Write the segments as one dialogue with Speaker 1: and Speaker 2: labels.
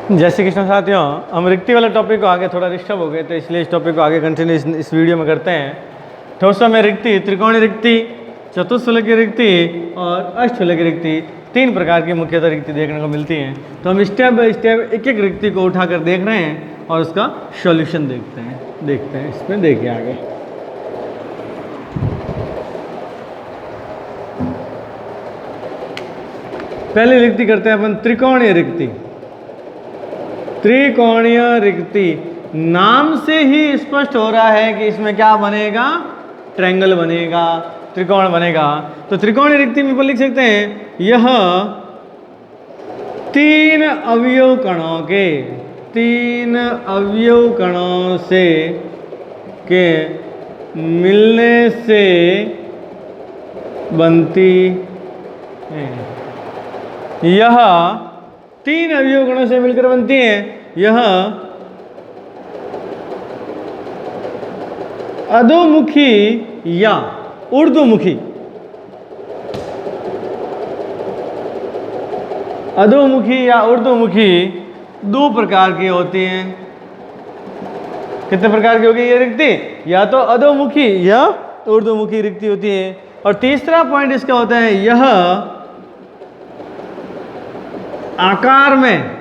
Speaker 1: जय श्री कृष्ण साथियों, हम रिक्ति वाले टॉपिक को आगे थोड़ा डिस्टर्ब हो गए, तो इसलिए इस टॉपिक को आगे कंटिन्यू इस वीडियो में करते हैं। ठोसों में रिक्ति, त्रिकोणीय रिक्ति, चतुष्फलकीय रिक्ति और अष्टफलकीय रिक्ति, तीन प्रकार की मुख्यतः रिक्ति देखने को मिलती हैं। तो हम स्टेप बाय स्टेप एक एक रिक्ति को उठाकर देख रहे हैं और उसका सॉल्यूशन देखते हैं। इसमें देखिए आगे। पहली रिक्ति करते हैं अपन त्रिकोणीय रिक्ति। त्रिकोणीय रिक्ति नाम से ही स्पष्ट हो रहा है कि इसमें क्या बनेगा, ट्रायंगल बनेगा, त्रिकोण बनेगा। तो त्रिकोणीय रिक्ति में अपन लिख सकते हैं, यह तीन अवयव कणों से के मिलने से बनती है। यह तीन अवयव कणों से मिलकर बनती है। यह अधोमुखी या ऊर्ध्वमुखी, दो प्रकार की होती हैं। कितने प्रकार की होगी ये रिक्ति? या तो अधोमुखी या ऊर्ध्वमुखी रिक्ति होती है। और तीसरा पॉइंट इसका होता है, यह आकार में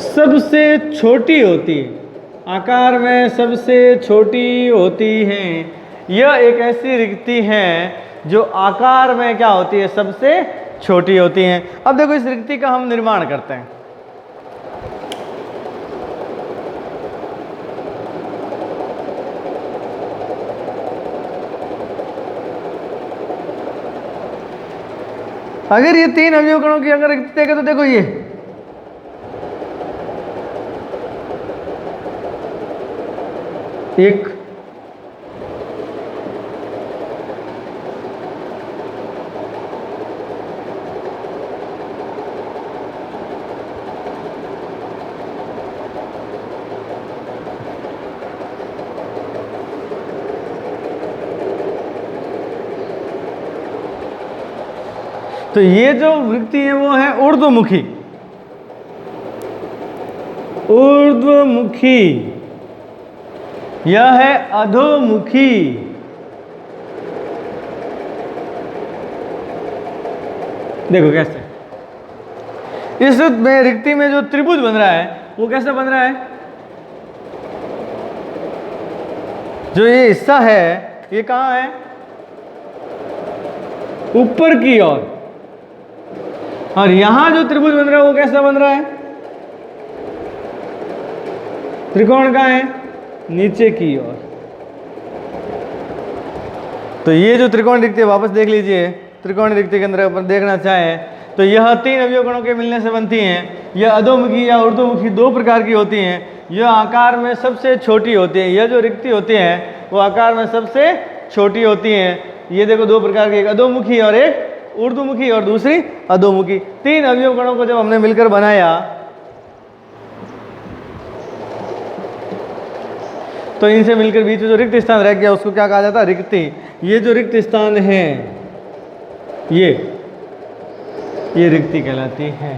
Speaker 1: सबसे छोटी होती है। आकार में सबसे छोटी होती हैं। यह एक ऐसी रिक्ति है जो आकार में क्या होती है, सबसे छोटी होती हैं। अब देखो इस रिक्ति का हम निर्माण करते हैं। अगर ये तीन अवयव कणों की अगर रिक्ति देखें तो देखो ये एक, तो ये जो रिक्ति है वो है ऊर्ध्वमुखी। यह है अधोमुखी। देखो कैसे इस में रिक्ति में जो त्रिभुज बन रहा है वो कैसे बन रहा है, जो ये हिस्सा है ये कहां है, ऊपर की ओर। और यहां जो त्रिभुज बन रहा है वो कैसा बन रहा है, त्रिकोण कहां है, नीचे की ओर। तो ये जो त्रिकोण रिक्ति है वापस देख लीजिए। त्रिकोण रिक्ति के अंदर अपन देखना चाहें तो यह तीन अवयव कणों के मिलने से बनती हैं। यह अधोमुखी या ऊर्ध्वमुखी दो प्रकार की होती हैं। यह आकार में सबसे छोटी होती है। यह जो रिक्ति होती है वो आकार में सबसे छोटी होती हैं। ये देखो दो प्रकार की, एक अधोमुखी और एक ऊर्ध्वमुखी और दूसरी अधोमुखी। तीन अवयव कणों को जब हमने मिलकर बनाया तो इनसे मिलकर बीच में जो रिक्त स्थान रह गया उसको क्या कहा जाता है, रिक्ति। ये जो रिक्त स्थान है ये रिक्ति कहलाती है।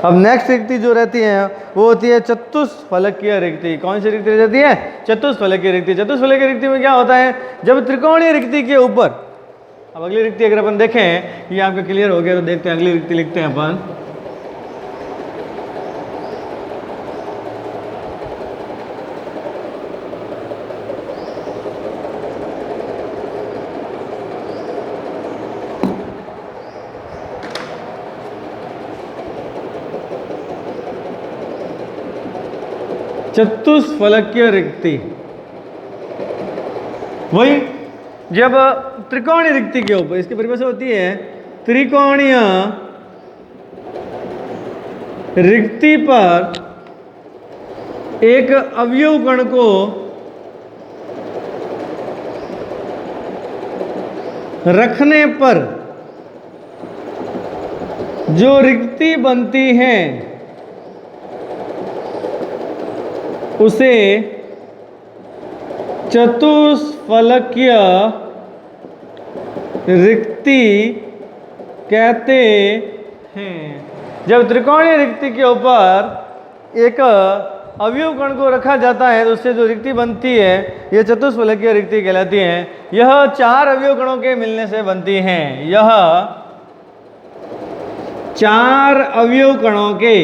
Speaker 1: अब नेक्स्ट रिक्ति जो रहती है वो होती है चतुष्फलकीय रिक्ति। कौन सी रिक्ति रहती है, चतुष्फलकीय रिक्ति। चतुष्फलकीय रिक्ति में क्या होता है, जब त्रिकोणीय रिक्ति के ऊपर, अब अगली रिक्ति अगर अपन देखें, ये आपको क्लियर हो गया तो देखते हैं अगली रिक्ति लिखते हैं अपन। चतुष्फलकीय रिक्ति वही जब त्रिकोणीय रिक्ति के ऊपर, इसकी परिभाषा होती है त्रिकोणीय रिक्ति पर एक अवयव कण को रखने पर जो रिक्ति बनती है उसे चतुष्फलकीय रिक्ति कहते हैं। जब त्रिकोणीय रिक्ति के ऊपर एक अवयव कण को रखा जाता है तो उससे जो रिक्ति बनती है यह चतुष्फलकीय रिक्ति कहलाती है। यह 4 अवयव कणों के मिलने से बनती हैं। यह 4 अवयव कणों के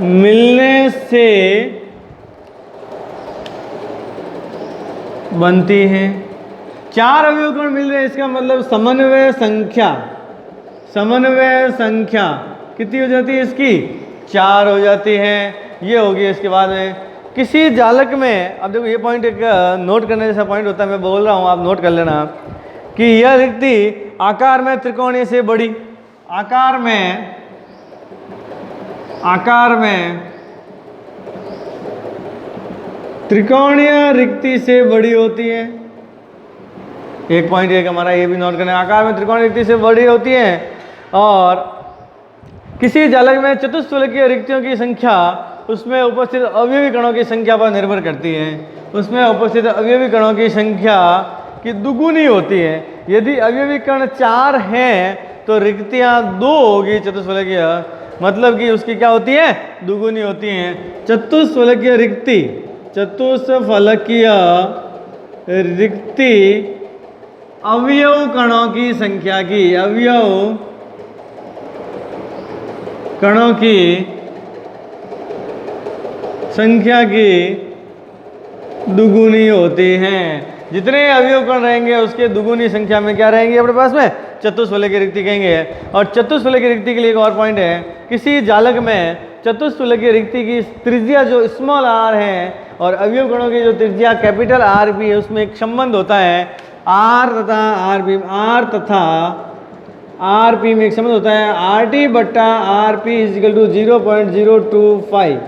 Speaker 1: मिलने से बनती हैं। 4 अवयव कण मिल रहे हैं, इसका मतलब समन्वय संख्या कितनी हो जाती है इसकी? 4 हो जाती है। ये होगी। इसके बाद में किसी जालक में, अब देखो ये पॉइंट एक नोट करने जैसा पॉइंट होता है, मैं बोल रहा हूँ आप नोट कर लेना कि यह रिक्ति आकार में त्रिकोणीय से बड़ी, आकार में त्रिकोणीय रिक्ति से बड़ी होती है। एक पॉइंट एक हमारा ये भी नोट करना है, आकार में त्रिकोणीय रिक्ति से बड़ी होती है। और किसी जालक में चतुष्फलकीय रिक्तियों की संख्या उसमें उपस्थित अवयवी कणों की संख्या पर निर्भर करती है। उसमें उपस्थित अवयवी कणों की संख्या की दुगुनी होती है। यदि अवयवी कण 4 हैं तो रिक्तियां 2 होगी चतुष्फलकीय, मतलब कि उसकी क्या होती है? दुगुनी होती हैं। चतुष्फलकीय रिक्ति अवयव कणों की संख्या की दुगुनी होती हैं। जितने अवयव कण रहेंगे उसके दुगुनी संख्या में क्या रहेंगे अपने पास में? चतुष्फलकीय रिक्ति कहेंगे। और चतुष्फलकीय रिक्ति के लिए एक और पॉइंट है, किसी जालक में चतुष्फलकीय रिक्ति की त्रिज्या जो स्मॉल r है और अवयव कणों की जो त्रिज्या कैपिटल R भी है, उसमें एक संबंध होता है। R तथा RP में एक संबंध होता है, RT बट्टा RP इजिकल टू 0.025।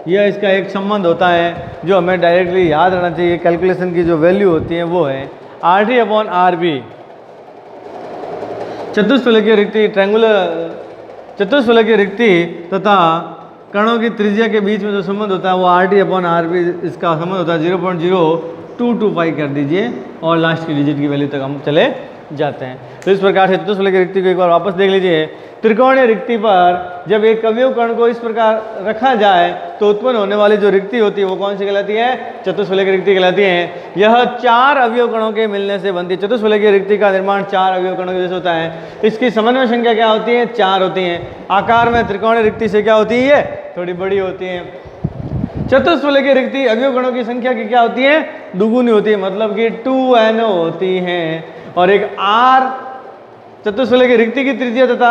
Speaker 1: यह इसका एक संबंध होता है जो हमें डायरेक्टली याद रहना चाहिए। कैलकुलेशन की जो वैल्यू होती है वो है RT अपॉन RP। चतुष्फलकीय रिक्ति तथा कणों की त्रिज्या के बीच में जो संबंध होता है वो RT अपॉन RP, इसका संबंध होता है 0.0225 कर दीजिए और लास्ट की डिजिट की वैल्यू तक हम चले जाते हैं। तो इस प्रकार से चतुष्फलकीय रिक्ति को एक बार वापस देख लीजिए। त्रिकोणीय रिक्ति पर जब एक अवयव कण को इस प्रकार रखा जाए तो उत्पन्न होने वाली जो रिक्ति होती है वो कौन सी कहलाती है? चतुष्फलकीय रिक्ति कहलाती है। यह 4 अवयव कणों के मिलने से बनती है। चतुष्फलकीय रिक्ति का निर्माण 4 अवयव कणों के जैसे होता है। इसकी समन्वय संख्या क्या होती है? 4 होती है। आकार में त्रिकोणीय रिक्ति से क्या होती है? थोड़ी बड़ी होती है। चतुष्फलकीय रिक्ति अवयव कणों की संख्या की क्या होती है? दुगुनी होती है, मतलब कि 2n होती है। और एक R चतुष्फलकीय रिक्ति की त्रिज्या तथा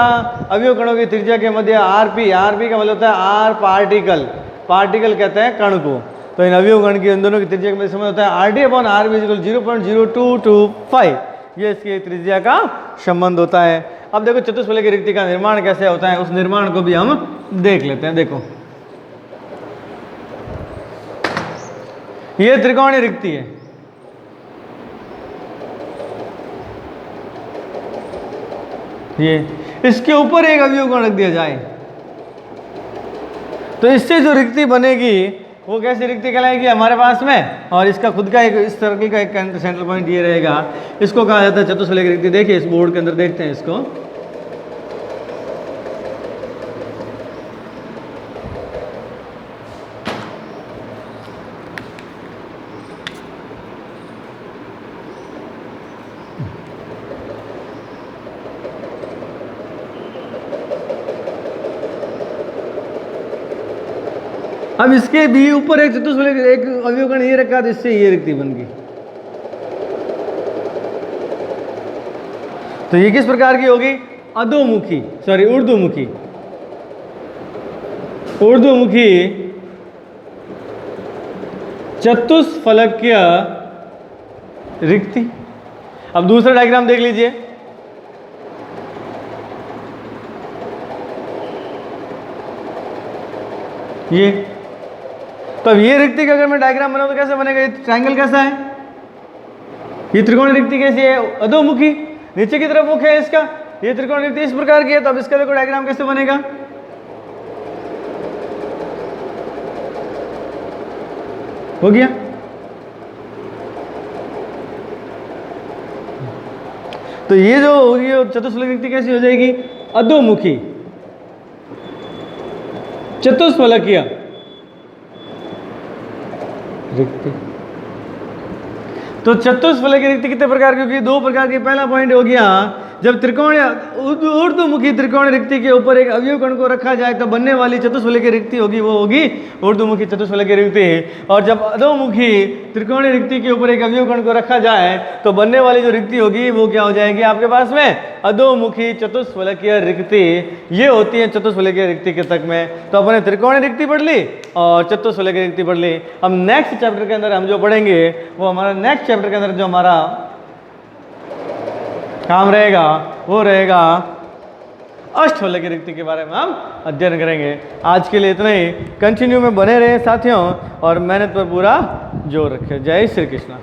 Speaker 1: अवयव कणों की त्रिज्या के मध्य RP का मतलब होता है R पार्टिकल कहते हैं कण को। तो इन अवयव कण की इन दोनों की त्रिज्या के मध्य संबंध होता है RT अपॉन RP इक्वल 0.0225। ये इसकी त्रिज्या का संबंध होता है। अब देखो चतुष्फलकीय रिक्ति का निर्माण कैसे होता है, उस निर्माण को भी हम देख लेते हैं। देखो ये त्रिकोणीय रिक्ति है, ये इसके ऊपर एक अवयव कण रख दिया जाए तो इससे जो रिक्ति बनेगी वो कैसी रिक्ति कहलाएगी हमारे पास में? और इसका खुद का एक इस सर्कल का एक सेंट्रल पॉइंट ये रहेगा, इसको कहा जाता है चतुष्फलकीय रिक्ति। देखिए इस बोर्ड के अंदर देखते हैं इसको। अब इसके भी ऊपर एक चतुष्फलकीय एक अवयव कण ये रखा तो इससे ये रिक्ति बन गई। तो ये किस प्रकार की होगी? ऊर्ध्वमुखी चतुष्फलकीय रिक्ति। अब दूसरा डायग्राम देख लीजिए। ये तो अब ये रिक्ति का अगर मैं डायग्राम बनाऊं तो कैसे बनेगा? ये ट्रायंगल कैसा है? ये त्रिकोण रिक्ति कैसी है? अधोमुखी, नीचे की तरफ मुख है इसका। ये त्रिकोण रिक्ति इस प्रकार की है, तो अब इसका देखो डायग्राम कैसे बनेगा? हो गया। तो ये जो होगी चतुष्फलक रिक्ति कैसी हो जाएगी? अधोमुखी चतुष्फलकीय रिक्ति। तो चतुष्फलकीय रिक्ति कितने प्रकार की होगी? दो प्रकार की। पहला पॉइंट हो गया जब त्रिकोण ऊर्ध्वमुखी त्रिकोण रिक्ति के ऊपर एक अवयव कण को रखा जाए तो बनने वाली चतुष्फलकीय रिक्ति होगी, वो होगी ऊर्ध्वमुखी चतुष्फलकीय रिक्ति। और जब अधोमुखी त्रिकोणीय रिक्ति के ऊपर एक अवयव कण को रखा जाए तो बनने वाली जो रिक्ति होगी वो क्या हो जाएगी आपके पास में? अधोमुखी चतुष्फलकीय रिक्ति। ये होती है चतुष्फलकीय रिक्ति के तक में। तो अपने त्रिकोणीय रिक्ति पढ़ ली और चतुष्फलकीय रिक्ति पढ़ ली। अब नेक्स्ट चैप्टर के अंदर हम जो पढ़ेंगे वो हमारा नेक्स्ट चैप्टर के अंदर जो हमारा काम रहेगा वो रहेगा अष्टफलकीय रिक्ति के बारे में हम अध्ययन करेंगे। आज के लिए इतना ही। कंटिन्यू में बने रहे साथियों और मेहनत पर पूरा जोर रखें। जय श्री कृष्ण।